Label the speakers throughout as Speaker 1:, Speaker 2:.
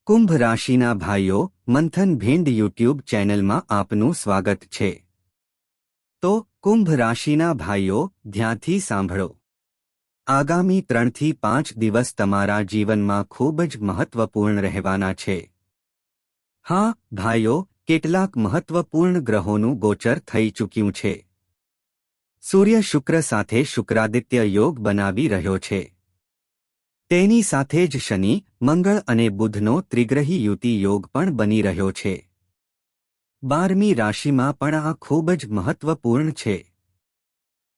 Speaker 1: કુંભ રાશિના ભાઈઓ મંથન ભીંડ યુટ્યુબ ચેનલમાં આપનું સ્વાગત છે। તો કુંભ રાશિના ભાઈઓ ધ્યાનથી સાંભળો। આગામી 3 થી 5 દિવસ તમારા જીવનમાં ખૂબ જ મહત્વપૂર્ણ રહેવાના છે। હા ભાઈઓ, કેટલાક મહત્વપૂર્ણ ગ્રહોનું ગોચર થઈ ચૂક્યું છે। સૂર્ય શુક્ર સાથે શુક્રાદિત્ય યોગ બનાવી રહ્યો છે। તેની સાથે જ શનિ, મંગળ અને બુધનો ત્રિગ્રહી યુતિ યોગ પણ બની રહ્યો છે। 12મી રાશિમાં પણ આ ખૂબ જ મહત્વપૂર્ણ છે।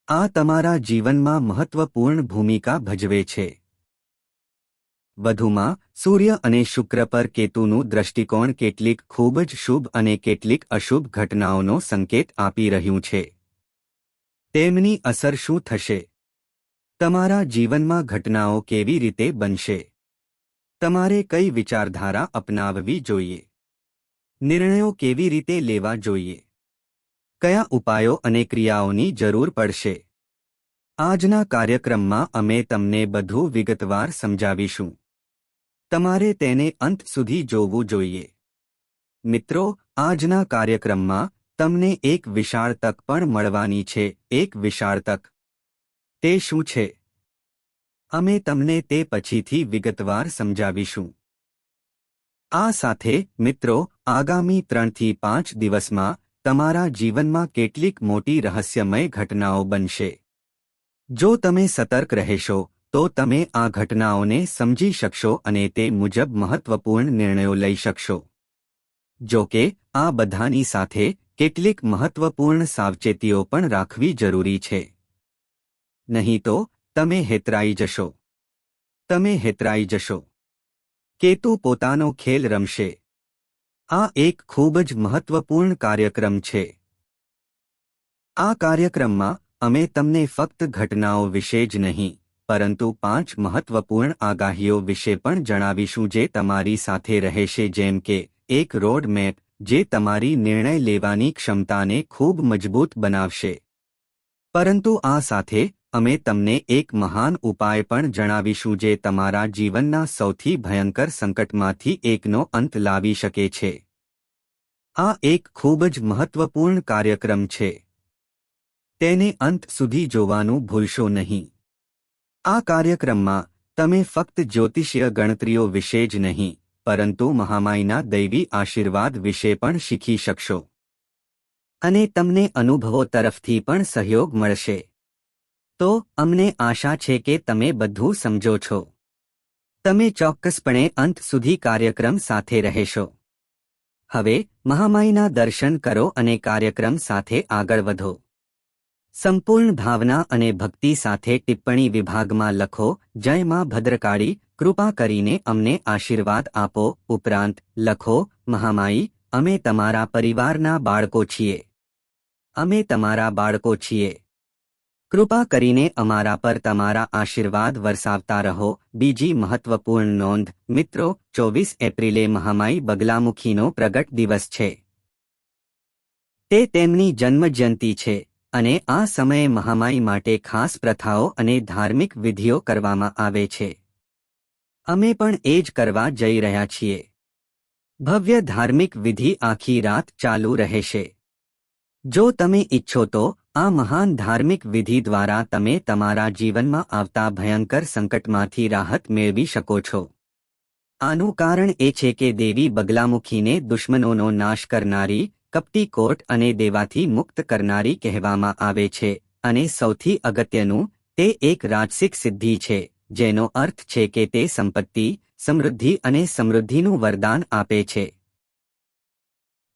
Speaker 1: આ તમારા જીવનમાં મહત્વપૂર્ણ ભૂમિકા ભજવે છે। વધુમાં સૂર્ય અને શુક્ર પર કેતુનું દૃષ્ટિકોણ કેટલીક ખૂબ જ શુભ અને કેટલીક અશુભ ઘટનાઓનો સંકેત આપી રહ્યું છે। તેમની અસર શું થશે? તમારા જીવનમાં ઘટનાઓ કેવી રીતે બનશે? તમારે કઈ વિચારધારા અપનાવવી જોઈએ? નિર્ણયો કેવી રીતે લેવા જોઈએ? કયા ઉપાયો અને ક્રિયાઓની જરૂર પડશે? આજના કાર્યક્રમમાં અમે તમને બધું વિગતવાર સમજાવીશું। તમારે તેને અંત સુધી જોવું જોઈએ। મિત્રો, આજના કાર્યક્રમમાં તમને એક વિશાળ તક પણ મળવાની છે। એક વિશાળ તક। તે શું છે? અમે તમને તે પછીથી વિગતવાર સમજાવીશું। આ સાથે મિત્રો, આગામી 3 થી 5 દિવસમાં તમારા જીવનમાં કેટલીક મોટી રહસ્યમય ઘટનાઓ બનશે। જો તમે સતર્ક રહેશો તો તમે આ ઘટનાઓને સમજી શકશો અને તે મુજબ મહત્વપૂર્ણ નિર્ણયો લઈ શકશો। જો કે આ બધાની સાથે કેટલીક મહત્વપૂર્ણ સાવચેતીઓ પણ રાખવી જરૂરી છે। નહીં તો તમે હેતરાઈ જશો। તમે હેતરાઈ જશો। કેતુ પોતાનો ખેલ રમશે। આ એક ખૂબ જ મહત્વપૂર્ણ કાર્યક્રમ છે। આ કાર્યક્રમમાં અમે તમને ફક્ત ઘટનાઓ વિશે જ નહીં પરંતુ 5 મહત્વપૂર્ણ આગાહીઓ વિશે પણ જણાવીશું જે તમારી સાથે રહેશે, જેમ કે એક રોડ મેપ જે તમારી નિર્ણય લેવાની ક્ષમતાને ખૂબ મજબૂત બનાવશે। પરંતુ આ સાથે અમે તમને એક મહાન ઉપાય પણ જણાવીશું જે તમારા જીવનના સૌથી ભયંકર સંકટમાંથી એકનો અંત લાવી શકે છે। આ એક ખૂબ જ મહત્વપૂર્ણ કાર્યક્રમ છે। તેને અંત સુધી જોવાનું ભૂલશો નહીં। આ કાર્યક્રમમાં તમે ફક્ત જ્યોતિષીય ગણતરીઓ વિશે જ નહીં પરંતુ મહામાયના દૈવી આશીર્વાદ વિશે પણ શીખી શકશો અને તમને અનુભવો તરફથી પણ સહયોગ મળશે। તો અમને આશા છે કે તમે બધું સમજો છો। તમે ચોક્કસપણે અંત સુધી કાર્યક્રમ સાથે રહેશો। હવે મહામાયના દર્શન કરો અને કાર્યક્રમ સાથે આગળ વધો। સંપૂર્ણ ભાવના અને ભક્તિ સાથે ટિપ્પણી વિભાગમાં લખો, જય માં ભદ્રકાળી, કૃપા કરીને અમને આશીર્વાદ આપો। ઉપરાંત લખો, મહામાઈ, અમે તમારા પરિવારના બાળકો છીએ। અમે તમારા બાળકો છીએ। કૃપા કરીને અમારા પર તમારા આશીર્વાદ વરસાવતા રહો। બીજી મહત્વપૂર્ણ નોંધ, મિત્રો, 24 એપ્રિલે મહામાઈ બગલામુખીનો પ્રગટ દિવસ છે। તે તેમની જન્મજયંતિ છે અને આ સમયે મહામાઈ માટે ખાસ પ્રથાઓ અને ધાર્મિક વિધિઓ કરવામાં આવે છે। અમે પણ એ જ કરવા જઈ રહ્યા છીએ। ભવ્ય ધાર્મિક વિધિ આખી રાત ચાલુ રહેશે। જો તમે ઈચ્છો તો આ મહાન ધાર્મિક વિધિ દ્વારા તમે તમારા જીવનમાં આવતા ભયંકર સંકટમાંથી રાહત મેળવી શકો છો। આનું કારણ એ છે કે દેવી બગલામુખીને દુશ્મનોનો નાશ કરનારી, કપટી કોટ અને દેવાથી મુક્ત કરનારી કહેવામાં આવે છે અને સૌથી અગત્યનું, તે એક રાજસિક સિદ્ધિ છે જેનો અર્થ છે કે તે સંપત્તિ, સમૃદ્ધિ અને સમૃદ્ધિનું વરદાન આપે છે।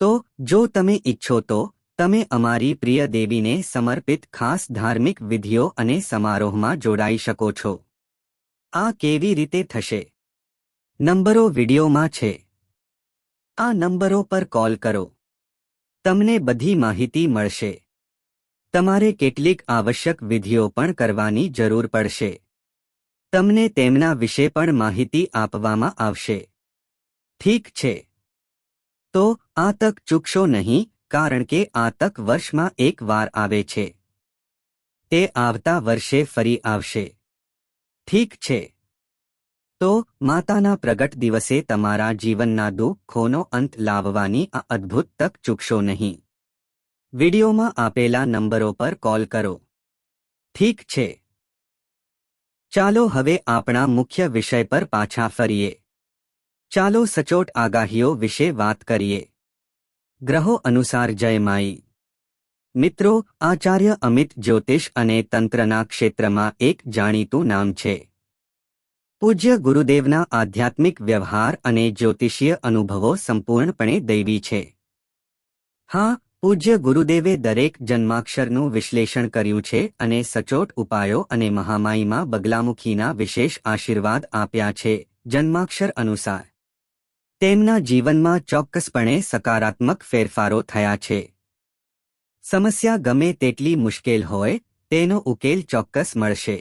Speaker 1: તો જો તમે ઈચ્છો તો તમે અમારી પ્રિય દેવીને સમર્પિત ખાસ ધાર્મિક વિધિઓ અને સમારોહમાં જોડાઈ શકો છો। આ કેવી રીતે થશે? નંબરો વિડીયોમાં છે। આ નંબરો પર કોલ કરો। તમને બધી માહિતી મળશે। તમારે કેટલીક આવશ્યક વિધિઓ પણ કરવાની જરૂર પડશે। તમને તેમના વિશે પણ માહિતી આપવામાં આવશે। ઠીક છે? તો આ તક ચૂકશો નહીં કારણ કે આ તક વર્ષમાં એક વાર આવે છે। તે આવતા વર્ષે ફરી આવશે। ઠીક છે? તો માતાના પ્રગટ દિવસે તમારા જીવનના દુઃખોનો અંત લાવવાની આ અદ્ભુત તક ચૂકશો નહીં. વિડીયોમાં આપેલા નંબરો પર કોલ કરો. ઠીક છે. ચાલો હવે આપણા મુખ્ય વિષય પર પાછા ફરીએ. ચાલો સચોટ આગાહીઓ વિશે વાત કરીએ. ગ્રહો અનુસાર જય માઈ. મિત્રો, આચાર્ય અમિત જ્યોતિષ અને તંત્રના ક્ષેત્રમાં એક જાણીતું નામ છે. પૂજ્ય ગુરુદેવના આધ્યાત્મિક વ્યવહાર અને જ્યોતિષીય અનુભવો સંપૂર્ણપણે દૈવી છે. હા, પૂજ્ય ગુરુદેવે દરેક જન્માક્ષરનું વિશ્લેષણ કર્યું છે અને સચોટ ઉપાયો અને મહામાઈમાં બગલામુખીના વિશેષ આશીર્વાદ આપ્યા છે. જન્માક્ષર અનુસાર તેમના જીવનમાં ચોક્કસપણે સકારાત્મક ફેરફારો થયા છે. સમસ્યા ગમે તેટલી મુશ્કેલ હોય, તેનો ઉકેલ ચોક્કસ મળશે.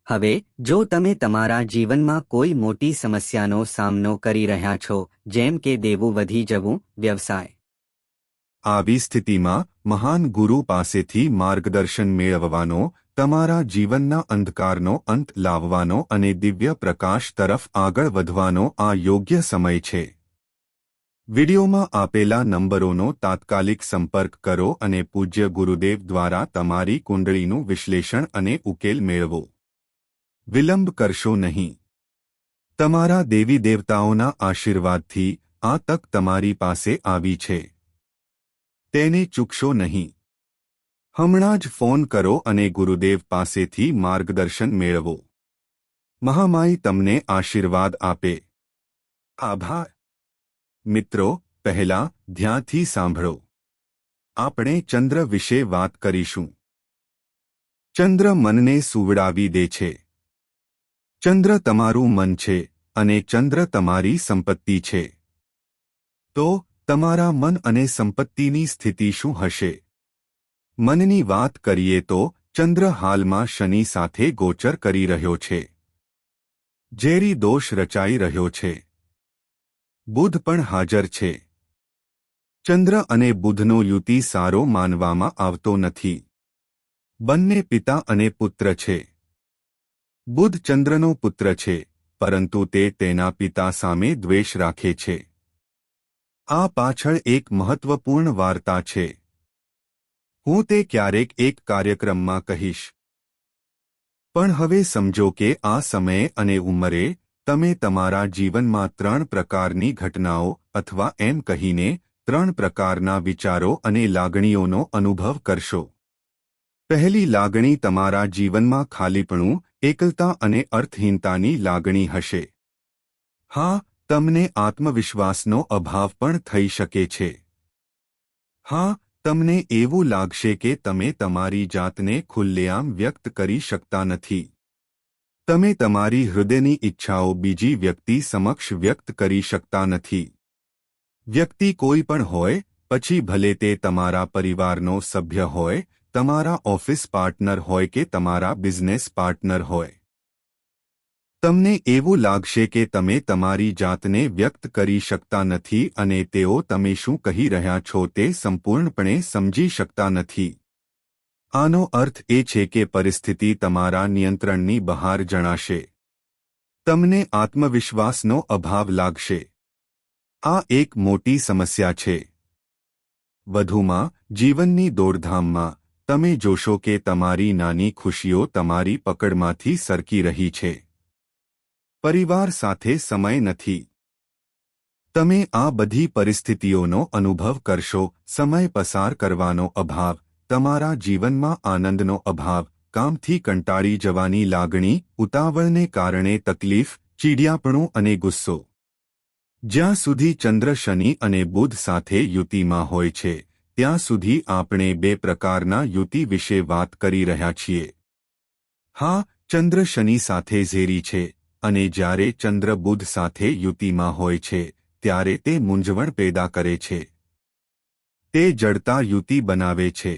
Speaker 1: હવે જો તમે તમારા જીવનમાં કોઈ મોટી સમસ્યાનો સામનો કરી રહ્યા છો, જેમ કે દેવું વધી જવું, વ્યવસાય,
Speaker 2: આવી સ્થિતિમાં મહાન ગુરુ પાસેથી માર્ગદર્શન મેળવવાનો, તમારા જીવનના અંધકારનો અંત લાવવાનો અને દિવ્ય પ્રકાશ તરફ આગળ વધવાનો આ યોગ્ય સમય છે. વિડીયોમાં આપેલા નંબરોનો તાત્કાલિક સંપર્ક કરો અને પૂજ્ય ગુરુદેવ દ્વારા તમારી કુંડળીનું વિશ્લેષણ અને ઉકેલ મેળવો. વિલંબ કરશો નહીં. તમારા દેવી દેવતાઓના આશીર્વાદથી આ તક તમારી પાસે આવી છે. તેને ચૂકશો નહીં. હમણાં જ ફોન કરો અને ગુરુદેવ પાસેથી માર્ગદર્શન મેળવો. મહામાઈ તમને આશીર્વાદ આપે. આભાર. મિત્રો, પહેલા ધ્યાનથી સાંભળો. આપણે ચંદ્ર વિશે વાત કરીશું. ચંદ્ર મનને સુવડાવી દે છે. ચંદ્ર તમારું મન છે અને ચંદ્ર તમારી સંપત્તિ છે. તો તમારા મન અને સંપત્તિની સ્થિતિ શું હશે? મનની વાત કરીએ તો ચંદ્ર હાલમાં શનિ સાથે ગોચર કરી રહ્યો છે. ઝેરી દોષ રચાઈ રહ્યો છે. બુધ પણ હાજર છે. ચંદ્ર અને બુધનો યુતિ સારો માનવામાં આવતો નથી. બંને પિતા અને પુત્ર છે. બુધ ચંદ્રનો પુત્ર છે, પરંતુ તે તેના પિતા સામે દ્વેષ રાખે છે. આ પાછળ એક મહત્વપૂર્ણ વાર્તા છે. હું તે ક્યારેક એક કાર્યક્રમમાં કહીશ. પણ હવે સમજો કે આ સમયે અને ઉંમરે તમે તમારા જીવનમાં 3 પ્રકારની ઘટનાઓ અથવા એમ કહીને 3 પ્રકારના વિચારો અને લાગણીઓનો અનુભવ કરશો. પહેલી લાગણી તમારા જીવનમાં ખાલીપણું, એકલતા અને અર્થહીનતાની લાગણી હશે. હા, તમને આત્મવિશ્વાસનો અભાવ પણ થઈ શકે છે. હા, તમને એવું લાગશે કે તમે તમારી જાતને ખુલ્લેઆમ વ્યક્ત કરી શકતા નથી. તમે તમારી હૃદયની ઈચ્છાઓ બીજી વ્યક્તિ સમક્ષ વ્યક્ત કરી શકતા નથી. વ્યક્તિ કોઈ પણ હોય, પછી ભલે તે તમારા પરિવારનો સભ્ય હોય, તમારા ઓફિસ પાર્ટનર હોય કે તમારા બિઝનેસ પાર્ટનર હોય. તમને એવું લાગશે કે તમે તમારી જાતને વ્યક્ત કરી શકતા નથી અને તેઓ તમે શું કહી રહ્યા છો તે સંપૂર્ણપણે સમજી શકતા નથી. આનો અર્થ એ છે કે પરિસ્થિતિ તમારા નિયંત્રણની બહાર જણાશે. તમને આત્મવિશ્વાસનો અભાવ લાગશે. આ એક મોટી સમસ્યા છે. વધુમાં, જીવનની દોડધામમાં તમે જોશો કે તમારી નાની ખુશીઓ તમારી પકડમાંથી સરકી રહી છે. પરિવાર સાથે સમય નથી. તમે આ બધી પરિસ્થિતિઓનો અનુભવ કરશો. સમય પસાર કરવાનો અભાવ, તમારા જીવનમાં આનંદનો અભાવ, કામથી કંટાળી જવાની લાગણી, ઉતાવળને કારણે તકલીફ, ચીડિયાપણું અને ગુસ્સો. જ્યાં સુધી ચંદ્ર શનિ અને બુધ સાથે યુતિમાં હોય છે, ત્યાં સુધી આપણે 2 પ્રકારના યુતિ વિશે વાત કરી રહ્યા છીએ. હા, ચંદ્ર શનિ સાથે ઝેરી છે અને જ્યારે ચંદ્ર બુધ સાથે યુતિમાં હોય છે, ત્યારે તે મૂંઝવણ પેદા કરે છે. તે જડતા યુતિ બનાવે છે.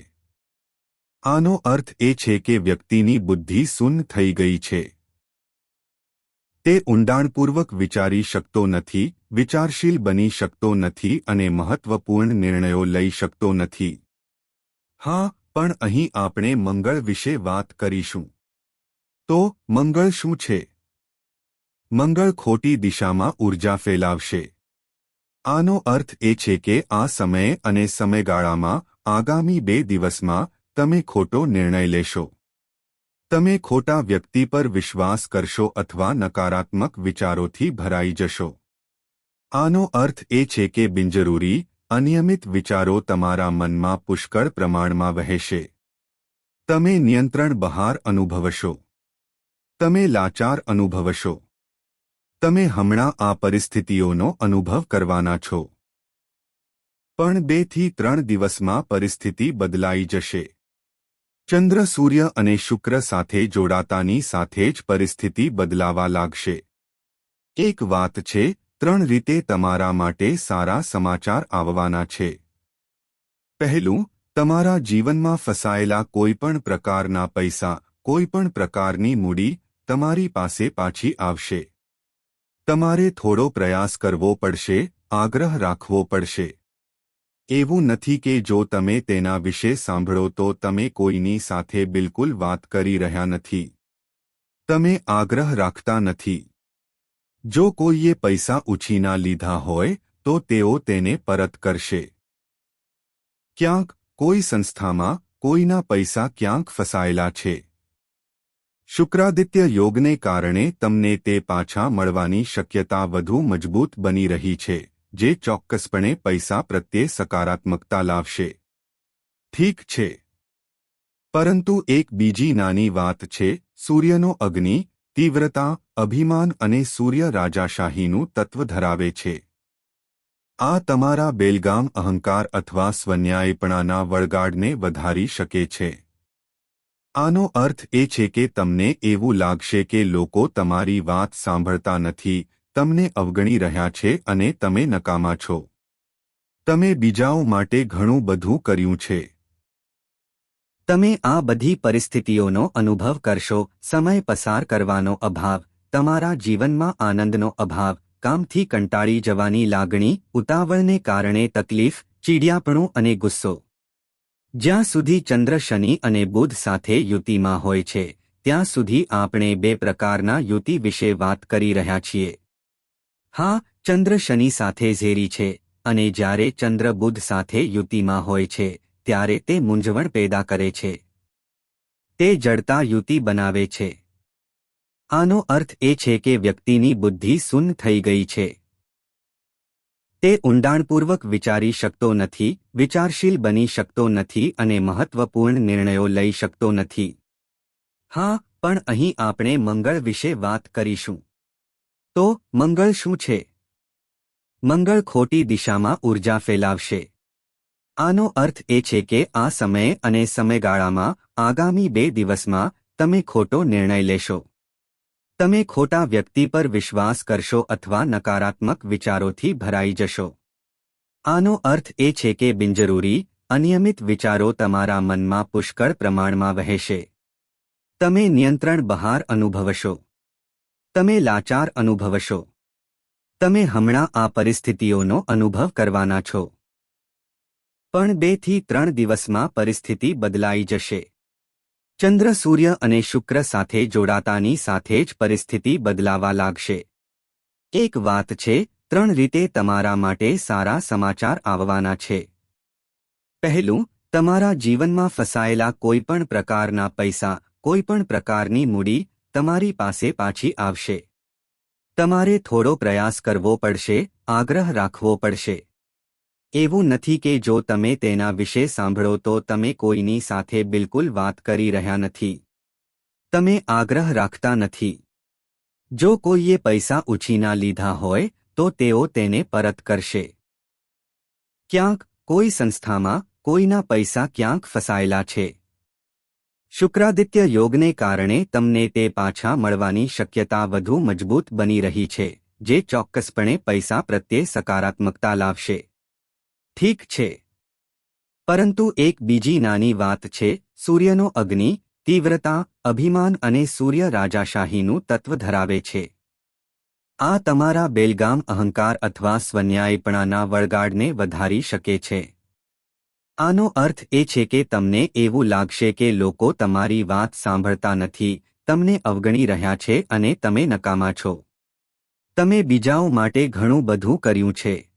Speaker 2: આનો અર્થ એ છે કે વ્યક્તિની બુદ્ધિ શૂન્ય થઈ ગઈ છે. તે ઊંડાણપૂર્વક વિચારી શકતો નથી, વિચારશીલ બની શકતો નથી અને મહત્વપૂર્ણ નિર્ણયો લઈ શકતો નથી. હા, પણ અહીં આપણે મંગળ વિશે વાત કરીશું. તો મંગળ શું છે? મંગળ ખોટી દિશામાં ઊર્જા ફેલાવશે. આનો અર્થ એ છે કે આ સમયે અને સમયગાળામાં આગામી 2 દિવસમાં તમે ખોટો નિર્ણય લેશો. તમે ખોટા વ્યક્તિ પર વિશ્વાસ કરશો અથવા નકારાત્મક વિચારોથી ભરાઈ જશો. આનો અર્થ એ છે કે બિનજરૂરી, અનિયમિત વિચારો તમારા મનમાં પુષ્કળ પ્રમાણમાં વહેશે. તમે નિયંત્રણ બહાર અનુભવશો. તમે લાચાર અનુભવશો. તમે હમણાં આ પરિસ્થિતિઓનો અનુભવ કરવાના છો. પણ 2 થી 3 દિવસમાં પરિસ્થિતિ બદલાઈ જશે. ચંદ્ર, સૂર્ય અને શુક્ર સાથે જોડાતાની સાથે જ પરિસ્થિતિ બદલાવા લાગશે. એક વાત છે, 3 રીતે તમારા માટે સારા સમાચાર આવવાના છે. પહેલું, તમારા જીવનમાં ફસાયેલા કોઈપણ પ્રકારના પૈસા, કોઈપણ પ્રકારની મૂડી તમારી પાસે પાછી આવશે. તમારે થોડો પ્રયાસ કરવો પડશે, આગ્રહ રાખવો પડશે. એવું નથી કે જો તમે તેના વિશે સાંભળો તો તમે કોઈની સાથે બિલકુલ વાત કરી રહ્યા નથી. તમે આગ્રહ રાખતા નથી. જો કોઈએ પૈસા ઉછીના લીધા હોય તો તેઓ તેને પરત કરશે. ક્યાંક, કોઈ સંસ્થામાં, કોઈના પૈસા ક્યાંક ફસાયેલા છે. શુક્રાદિત્ય યોગને કારણે તમને તે પાછા મળવાની શક્યતા વધુ મજબૂત બની રહી છે, જે ચોક્કસપણે પૈસા પ્રત્યે સકારાત્મકતા લાવશે. ઠીક છે. પરંતુ એક બીજી નાની વાત છે, સૂર્યનો અગ્નિ, તીવ્રતા, અભિમાન અને સૂર્ય રાજાશાહીનું તત્વ ધરાવે છે. આ તમારા બેલગામ અહંકાર અથવા સ્વન્યાયીપણાના વળગાડને વધારી શકે છે. આનો અર્થ એ છે કે તમને એવું લાગશે કે લોકો તમારી વાત સાંભળતા નથી, તમને અવગણી રહ્યા છે અને તમે નકામા છો. તમે બીજાઓ માટે ઘણું બધું કર્યું છે.
Speaker 1: તમે આ બધી પરિસ્થિતિઓનો અનુભવ કરશો. સમય પસાર કરવાનો અભાવ, તમારા જીવનમાં આનંદનો અભાવ, કામથી કંટાળી જવાની લાગણી, ઉતાવળને કારણે તકલીફ, ચીડિયાપણું અને ગુસ્સો. જ્યાં સુધી ચંદ્ર શનિ અને બુધ સાથે યુતિમાં હોય છે, ત્યાં સુધી આપણે 2 પ્રકારના યુતિ વિશે વાત કરી રહ્યા છીએ. હા, ચંદ્ર શનિ સાથે ઝેરી છે, અને જ્યારે ચંદ્ર બુધ સાથે યુતિમાં હોય છે, ત્યારે તે મૂંઝવણ પેદા કરે છે. તે જડતા યુતિ બનાવે છે. આનો અર્થ એ છે કે વ્યક્તિની બુદ્ધિ શૂન્ય થઈ ગઈ છે. તે ઊંડાણપૂર્વક વિચારી શકતો નથી, વિચારશીલ બની શકતો નથી અને મહત્વપૂર્ણ નિર્ણયો લઈ શકતો નથી. હા, પણ અહીં આપણે મંગળ વિશે વાત કરીશું. તો મંગળ શું છે? મંગળ ખોટી દિશામાં ઊર્જા ફેલાવશે. આનો અર્થ એ છે કે આ સમયે અને સમયગાળામાં, આગામી 2 દિવસમાં, તમે ખોટો નિર્ણય લેશો. તમે ખોટા વ્યક્તિ પર વિશ્વાસ કરશો અથવા નકારાત્મક વિચારોથી ભરાઈ જશો. આનો અર્થ એ છે કે બિનજરૂરી, અનિયમિત વિચારો તમારા મનમાં પુષ્કળ પ્રમાણમાં વહેશે. તમે નિયંત્રણ બહાર અનુભવશો. તમે લાચાર અનુભવશો. તમે હમણાં આ પરિસ્થિતિઓનો અનુભવ કરવાના છો. પણ 2 થી 3 દિવસમાં પરિસ્થિતિ બદલાઈ જશે. ચંદ્ર, સૂર્ય અને શુક્ર સાથે જોડાતાની સાથે જ પરિસ્થિતિ બદલાવા લાગશે. એક વાત છે, 3 રીતે તમારા માટે સારા સમાચાર આવવાના છે. પહેલું, તમારા જીવનમાં ફસાયેલા કોઈપણ પ્રકારના પૈસા, કોઈપણ પ્રકારની મૂડી તમારી પાસે પાછી આવશે. તમારે થોડો પ્રયાસ કરવો પડશે, આગ્રહ રાખવો પડશે. એવું નથી કે જો તમે તેના વિશે સાંભળો તો તમે કોઈની સાથે બિલકુલ વાત કરી રહ્યા નથી. તમે આગ્રહ રાખતા નથી. જો કોઈએ પૈસા ઉછીના લીધા હોય તો તેઓ તેને પરત કરશે. ક્યાંક, કોઈ સંસ્થામાં, કોઈના પૈસા ક્યાંક ફસાયેલા છે. શુક્રાદિત્ય યોગને કારણે તમને તે પાછા મળવાની શક્યતા વધુ મજબૂત બની રહી છે, જે ચોક્કસપણે પૈસા પ્રત્યે સકારાત્મકતા લાવશે. ઠીક છે. પરંતુ એક બીજી નાની વાત છે, સૂર્યનો અગ્નિ, તીવ્રતા, અભિમાન અને સૂર્ય રાજાશાહીનું તત્વ ધરાવે છે. આ તમારા બેલગામ અહંકાર અથવા સ્વન્યાયીપણાના વળગાડને વધારી શકે છે. આનો અર્થ એ છે કે તમને એવું લાગશે કે લોકો તમારી વાત સાંભળતા નથી, તમને અવગણી રહ્યા છે અને તમે નકામા છો. તમે બીજાઓ માટે ઘણું બધું કર્યું છે.